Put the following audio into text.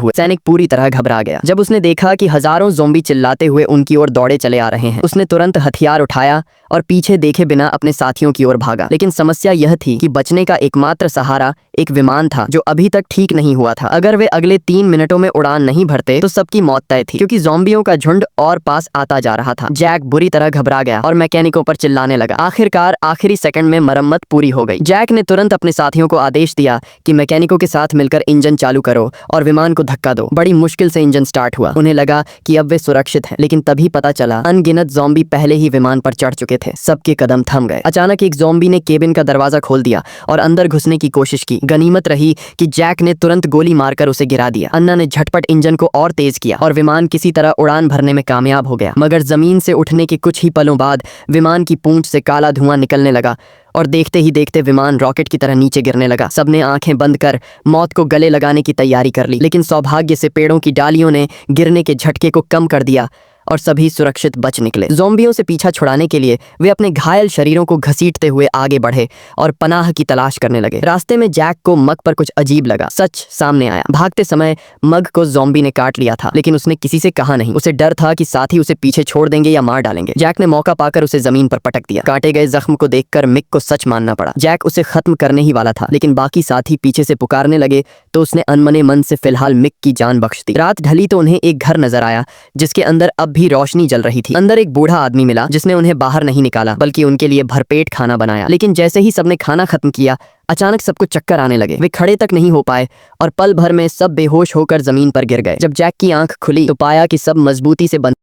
हुए। सैनिक पूरी तरह घबरा गया जब उसने देखा कि हजारों ज़ोंबी चिल्लाते हुए उनकी ओर दौड़े चले आ रहे हैं। उसने तुरंत हथियार उठाया और पीछे देखे बिना अपने साथियों की ओर भागा। लेकिन समस्या यह थी कि बचने का एकमात्र सहारा एक विमान था जो अभी तक ठीक नहीं हुआ था। अगर वे अगले 3 मिनटों में उड़ान नहीं भरते तो सबकी मौत तय थी, क्योंकि ज़ोंबियों का झुंड और पास आता जा रहा था। जैक बुरी तरह घबरा गया और मैकेनिकों पर चिल्लाने लगा। आखिरकार आखिरी सेकंड में मरम्मत पूरी हो गई। जैक ने तुरंत अपने साथियों को आदेश दिया कि मैकेनिकों के साथ मिलकर इंजन चालू करो और विमान को धक्का दो। बड़ी मुश्किल से इंजन स्टार्ट हुआ। उन्हें लगा कि अब वे सुरक्षित हैं, लेकिन तभी पता चला अनगिनत ज़ोंबी पहले ही विमान पर चढ़ चुके थे। सबके कदम थम गए। अचानक एक ज़ोंबी ने केबिन का दरवाजा खोल दिया और अंदर घुसने की कोशिश की। गनीमत रही कि जैक ने तुरंत गोली मारकर उसे गिरा दिया। अन्ना ने झटपट इंजन को और तेज किया और विमान किसी तरह उड़ान भरने में कामयाब हो गया। मगर जमीन से उठने के कुछ ही पलों बाद विमान की पूंछ से काला धुआं निकलने लगा और देखते ही देखते विमान रॉकेट की तरह नीचे गिरने लगा। सबने आंखें बंद कर मौत को गले लगाने की तैयारी कर ली, लेकिन सौभाग्य से पेड़ों की डालियों ने गिरने के झटके को कम कर दिया और सभी सुरक्षित बच निकले। ज़ोंबियों से पीछा छुड़ाने के लिए वे अपने घायल शरीरों को घसीटते हुए आगे बढ़े और पनाह की तलाश करने लगे। रास्ते में जैक को मग पर कुछ अजीब लगा। सच सामने आया। भागते समय मग को ज़ोंबी ने काट लिया था, लेकिन उसने किसी से कहा नहीं। उसे डर था कि साथी उसे पीछे छोड़ देंगे या मार डालेंगे। जैक ने मौका पाकर उसे जमीन पर पटक दिया। काटे गए जख्म को देखकर मिक को सच मानना पड़ा। जैक उसे खत्म करने ही वाला था, लेकिन बाकी साथी पीछे से पुकारने लगे तो उसने अनमने मन से फिलहाल मिक की जान बख्श दी। रात ढली तो उन्हें एक घर नजर आया जिसके अंदर अब भी रोशनी जल रही थी। अंदर एक बूढ़ा आदमी मिला जिसने उन्हें बाहर नहीं निकाला, बल्कि उनके लिए भरपेट खाना बनाया। लेकिन जैसे ही सबने खाना खत्म किया, अचानक सबको चक्कर आने लगे। वे खड़े तक नहीं हो पाए और पल भर में सब बेहोश होकर जमीन पर गिर गए। जब जैक की आंख खुली तो पाया कि सब मजबूती से बंद